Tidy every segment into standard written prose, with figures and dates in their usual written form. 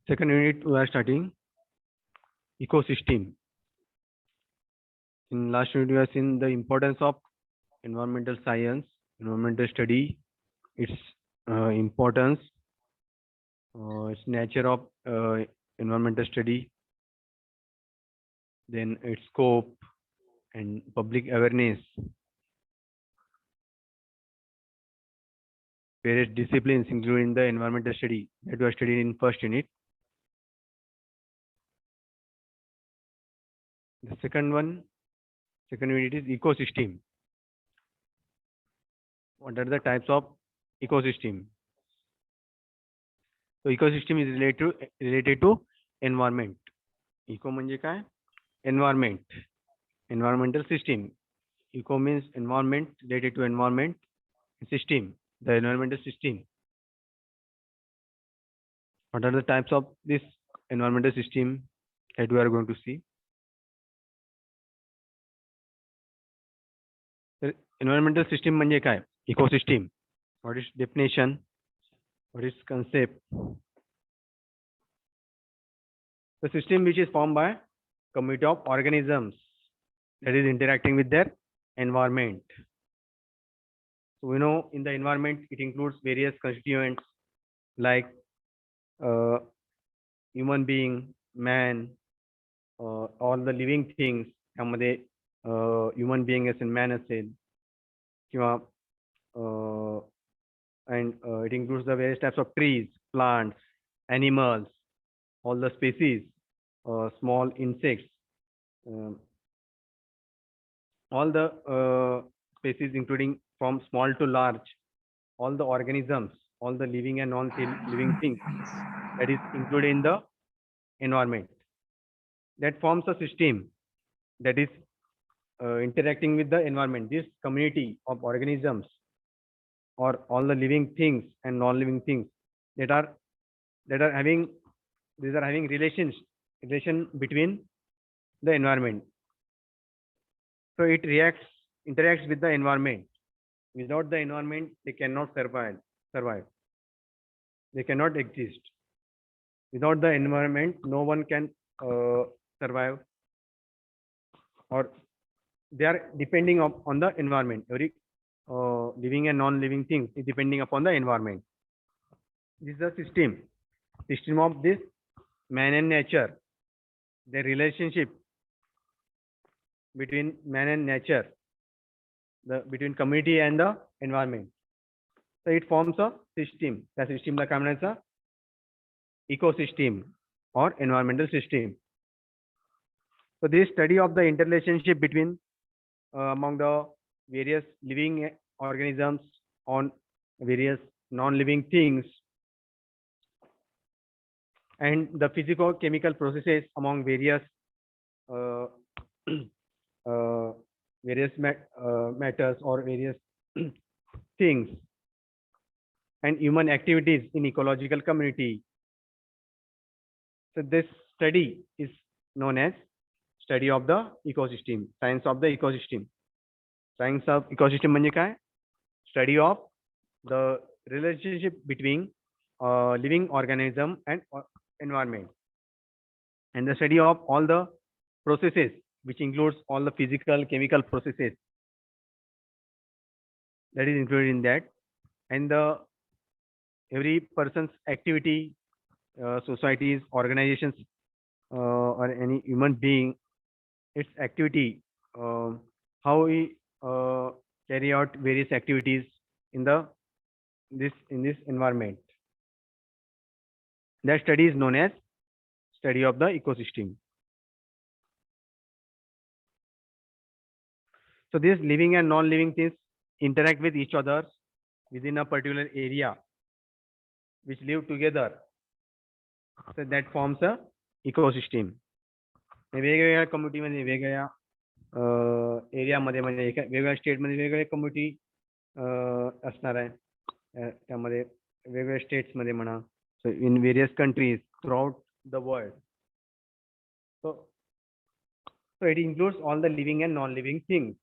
Second unit we are starting ecosystem. In last unit we have seen the importance of environmental science, environmental study, its importance, its nature of environmental study, then its scope and public awareness, various disciplines including the environmental study that we are studying in first unit. The second unit is ecosystem. What are the types of ecosystem? So ecosystem is related to environment. Eco म्हणजे काय? Environment. Environmental system. Eco means environment, related to environment. System, the environmental system. What are the types of this environmental system that we are going to see? The environmental system म्हणजे काय? Ecosystem. What is definition? What is concept? The system which is formed by community of organisms that is interacting with their environment. So we know in the environment it includes various constituents like human being, man, all the living things. त्यामध्ये human being असेल, man असेल किंवा and it includes the various types of trees, plants, animals, all the species, small insects, all the species including from small to large, all the organisms, all the living and non-living things that is included in the environment. That forms a system that is interacting with the environment. This community of organisms or all the living things and non-living things that are having relation between the environment. So it interacts with the environment. Without the environment, they cannot survive. They cannot exist. Without the environment, no one can survive, or they are depending on the environment. Every living and non-living things is depending upon the environment. This is the system of this man and nature, the relationship between man and nature, between community and the environment. So it forms a system. The system ला काय म्हणायचं? Ecosystem or environmental system. So this study of the interrelationship between among the various living organisms on various non-living things and the physico-chemical processes among various matters or various things and human activities in ecological community. So this study is known as study of the ecosystem, science of the ecosystem. Science of ecosystem म्हणजे काय? Study of the relationship between living organism and environment, and the study of all the processes which includes all the physical, chemical processes that is included in that, and the every person's activity, societies, organizations, or any human being, its activity, how we carry out various activities in this environment. That study is known as study of the ecosystem. So these living and non-living things interact with each other within a particular area, which live together. So that forms a ecosystem. वेगवेगळ्या community मध्ये वेगवेगळ्या area मध्ये म्हणजे वेगवेगळ्या state मध्ये वेगवेगळे community असणार आहे. त्यामध्ये वेगवेगळ्या स्टेट्स मध्ये म्हणा. So in various countries throughout the world. So it includes all the living and non-living things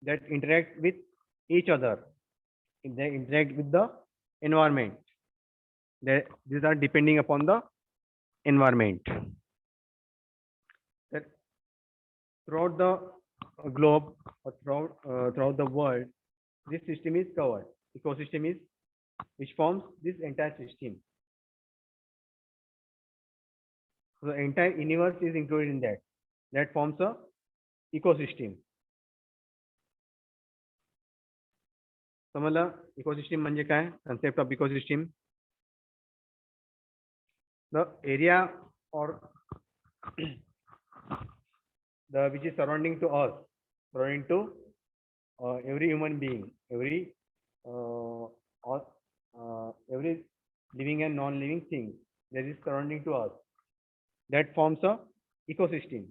that interact with each other. They interact with the environment. These are depending upon the environment. That throughout the globe or throughout the world, this system is covered. Ecosystem is which forms this entire system. So the entire universe is included in that. That forms a ecosystem. समजलं ecosystem म्हणजे काय? Concept of ecosystem. The area or the which is surrounding to us, surrounding to every human being, every living and non-living thing that is surrounding to us, that forms a ecosystem.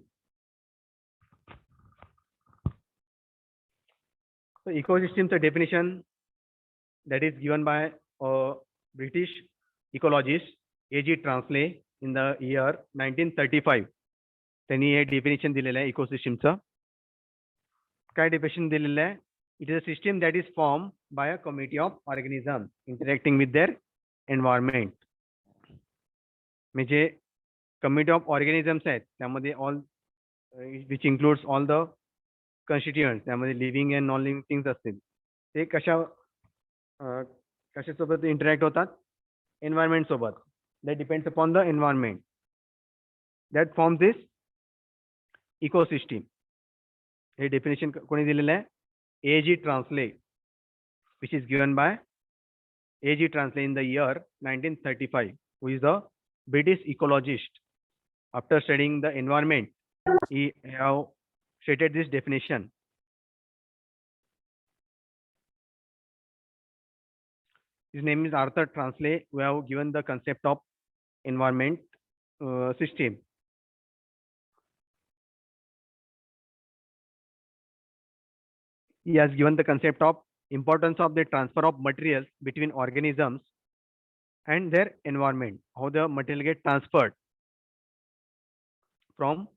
So ecosystem, the definition that is given by a British ecologist A.G. Transley in the year 1935. त्यांनी हे definition दिलेलं आहे इकोसिस्टमचं. काय definition दिलेलं आहे? It is a system that is formed by a community of organisms interacting with their environment. म्हणजे community of organisms आहेत त्यामध्ये all which includes all the constituents, त्यामध्ये living and non living things असतील, ते कशासोबत interact होतात? Environment सोबत. That depends upon the environment. That forms this ecosystem. हे definition कोणी दिलेलं आहे? A.G. Transley, which is given by A.G. Transley in the year 1935, who is a British ecologist. After studying the environment, he have stated this definition. His name is Arthur Transley, who have given the concept of environment system. He has given the concept of importance of the transfer of materials between organisms and their environment. How the material get transferred from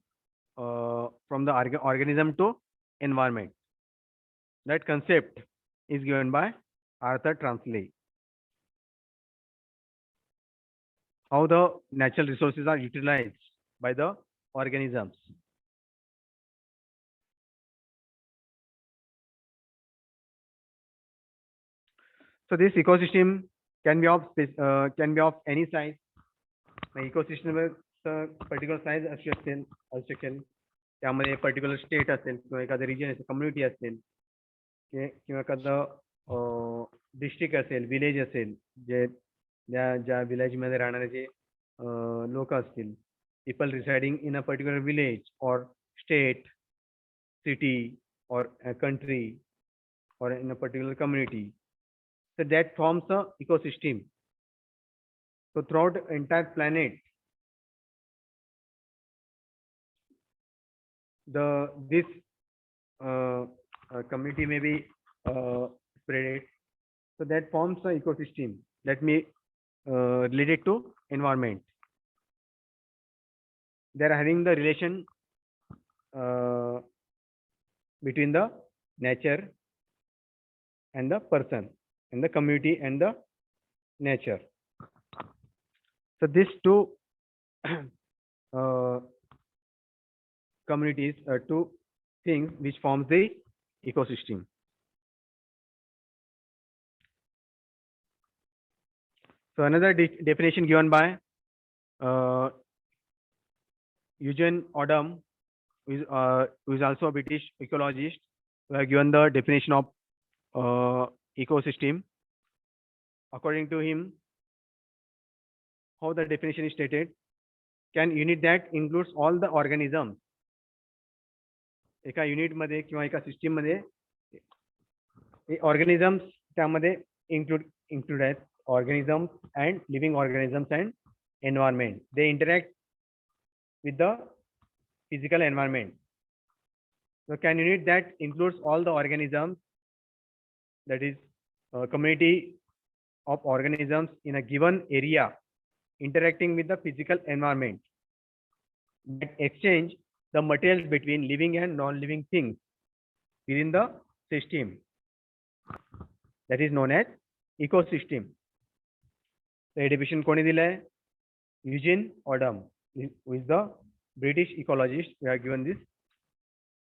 the organism to environment. That concept is given by Arthur Transley. How the natural resources are utilized by the organisms. So this ecosystem can be of any size. Ecosystem particular size असू शकेल. त्यामध्ये particular state असेल किंवा एखादं region असेल, community असेल किंवा एखादं डिस्ट्रिक्ट असेल, विलेज असेल, जे ज्या विलेजमध्ये राहणारे जे लोक असतील, people residing in a particular village or state, city or a country or in a particular community. So that forms the ecosystem. So throughout the entire planet, this community may be spread. So that forms the ecosystem that may related to environment. They are having the relation between the nature and the person, and the community and the nature. So these two communities are two things which forms the ecosystem. So another definition given by Eugene Odum, who is also a British ecologist, who have given the definition of ecosystem. According to him, how the definition is stated: can unit that includes all the organisms. एका unit मध्ये किंवा एका system मध्ये organisms त्यामध्ये include आहेत. Organisms and living organisms and environment. They interact with the physical environment. So can unit that includes all the organisms, that is a community of organisms in a given area interacting with the physical environment that exchange the materials between living and non-living things within the system. That is known as ecosystem. The definition कोणी दिलाय? Eugene Odum, who is the British ecologist, we have given this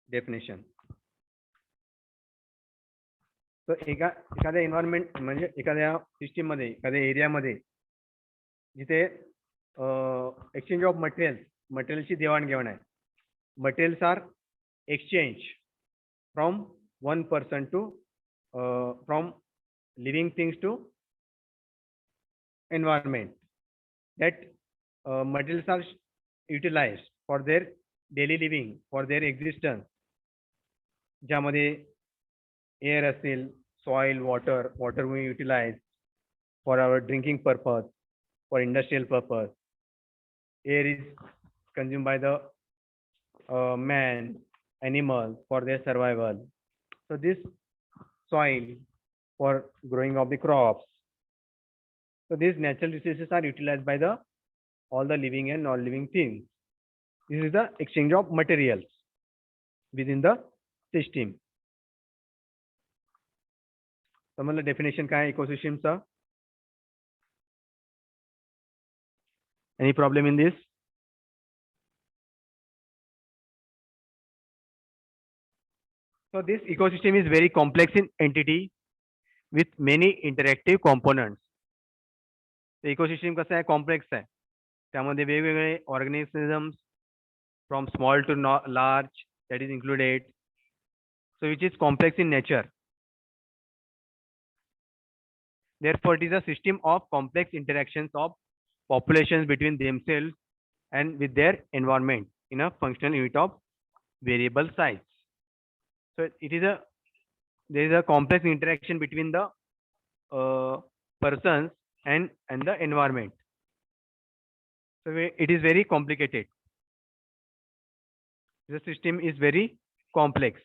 definition. So एखाद्या environment म्हणजे एखाद्या system मध्ये एखाद्या एरियामध्ये जिथे exchange of मटेरियलची देवाणघेवाण आहे. Materials are exchange from one person to from living things to environment. That materials are utilized for their daily living, for their existence. ज्यामध्ये एअर असेल, soil, water we utilize for our drinking purpose, for industrial purpose. Air is consumed by the man, animals for their survival. So this soil for growing of the crops. So these natural resources are utilized by all the living and non-living things. This is the exchange of materials within the system. समजलं definition काय ecosystem चा? Any problem in this? So this ecosystem is very complex in entity with many interactive components. Ecosystem कसं आहे, complex आहे. त्यामध्ये वेगवेगळे organisms from small to large that is included. So which is complex in nature. Therefore, it is a system of complex interactions of populations between themselves and with their environment in a functional unit of variable size. So there is a complex interaction between the persons and the environment. So it is very complicated. The system is very complex.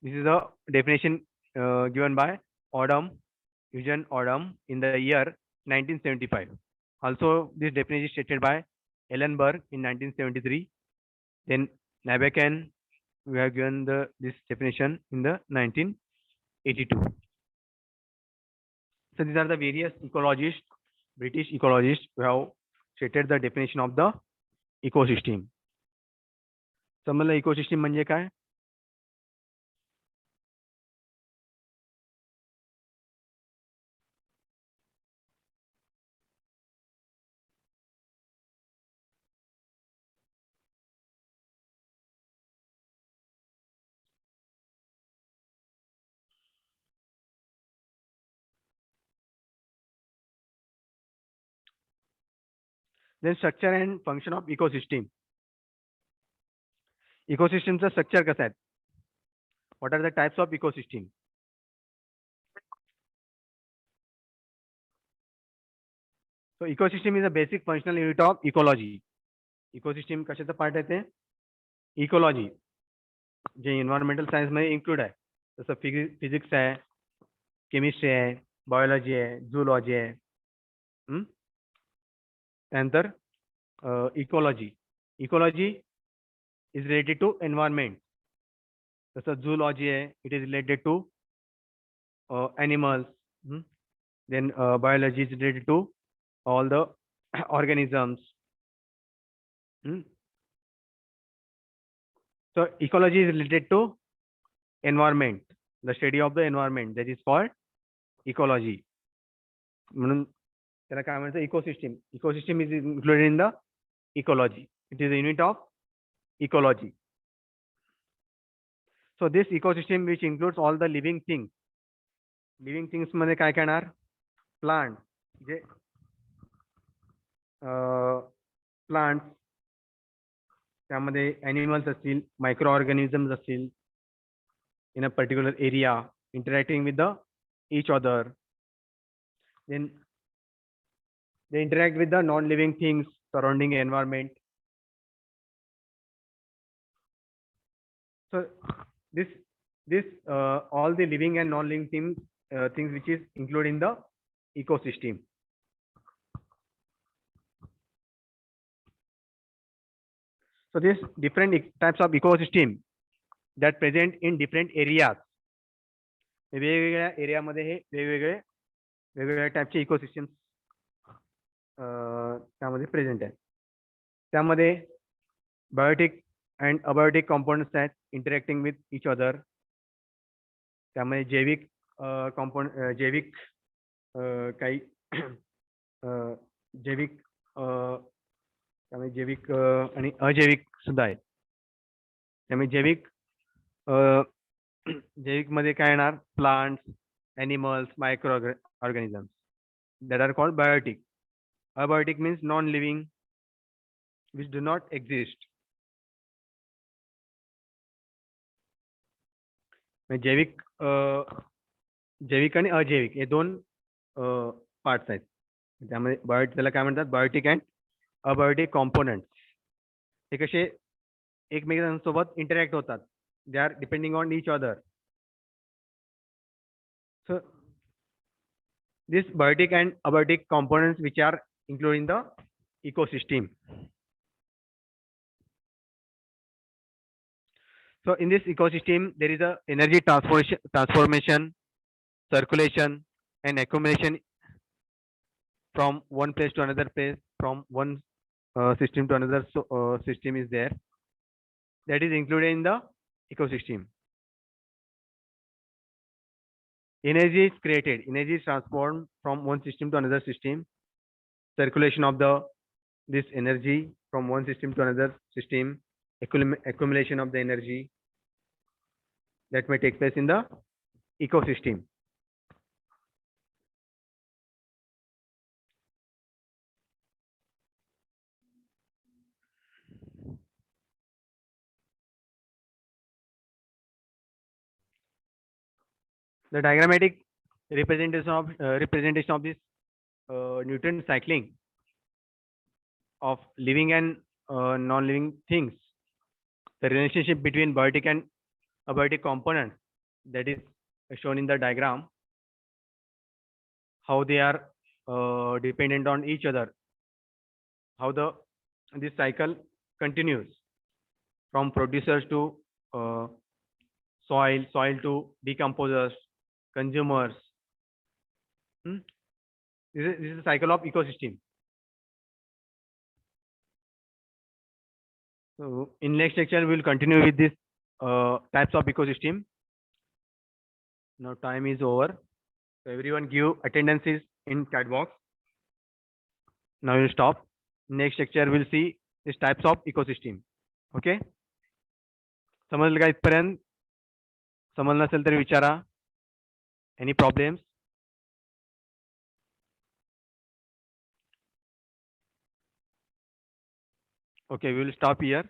This is the definition given by Eugene Odum in the year 1975. Also, this definition is stated by Ellenberg in 1973. Then Nabokov, we have given this definition in the 1982. So these are the various ecologists, British ecologists, who have stated the definition of the ecosystem. समजलं ecosystem म्हणजे काय? Then structure and function of ecosystem. Ecosystemचं structure कसं आहे? What are the types of ecosystem? So ecosystem is a basic functional unit of ecology. Ecosystem कशाचा part आहे ते? Ecology, जे environmental science मध्ये इन्क्लूड आहे. जसं फिजिक्स आहे, केमिस्ट्री आहे, बायोलॉजी आहे, झूलॉजी आहे. त्यानंतर ecology is related to environment. जसं zoology आहे, it is related to animals. Then biology is related to all the organisms. So ecology is related to environment, the study of the environment, that is called ecology. म्हणून त्याला काय म्हणतात? Ecosystem. Ecosystem is included in the ecology. It is a unit of ecology. So this ecosystem which includes all the living things. Living things मध्ये काय करणार? Plant, जे plants, त्यामध्ये animals असतील, micro organisms असतील in a particular area interacting with each other. Then they interact with the non-living things surrounding environment. So this all the living and non-living things which is included in the ecosystem. So this different types of ecosystem that present in different areas. वेगवेगळ्या एरियामध्ये हे वेगवेगळ्या टाइपचे ecosystems त्यामध्ये present आहे. त्यामध्ये biotic and abiotic components आहेत interacting with each other. त्यामध्ये जैविक जैविक काही जैविक त्यामुळे जैविक आणि अजैविक सुद्धा आहेत. त्यामुळे जैविकमध्ये काय येणार? Plants, animals, micro organisms that are called biotic. Abiotic means non-living which do not exist. जैविक जैविक आणि अजैविक हे दोन पार्ट्स आहेत. त्यामध्ये त्याला काय म्हणतात? Biotic and abiotic components. हे कसे एकमेकांसोबत इंटरॅक्ट होतात. They are depending on each other. So this biotic and abiotic components which are included in the ecosystem. So in this ecosystem there is a energy transformation, circulation and accumulation from one place to another place, from one system to another system is there, that is included in the ecosystem. Energy is created, energy is transformed from one system to another system. Circulation of this energy from one system to another system, accumulation of the energy that may take place in the ecosystem. The diagrammatic representation of this nutrient cycling of living and non-living things, the relationship between biotic and abiotic components, that is shown in the diagram, how they are dependent on each other, how this cycle continues from producers to soil to decomposers, consumers. This is the cycle of ecosystem. So in next lecture we will continue with this types of ecosystem. Now time is over. So everyone give attendances in chat box. Now we will stop. Next lecture we'll see these types of ecosystem. Okay. समजलं का इथपर्यंत? समजलं नसेल तर विचारा. Any problems? Okay, we will stop here.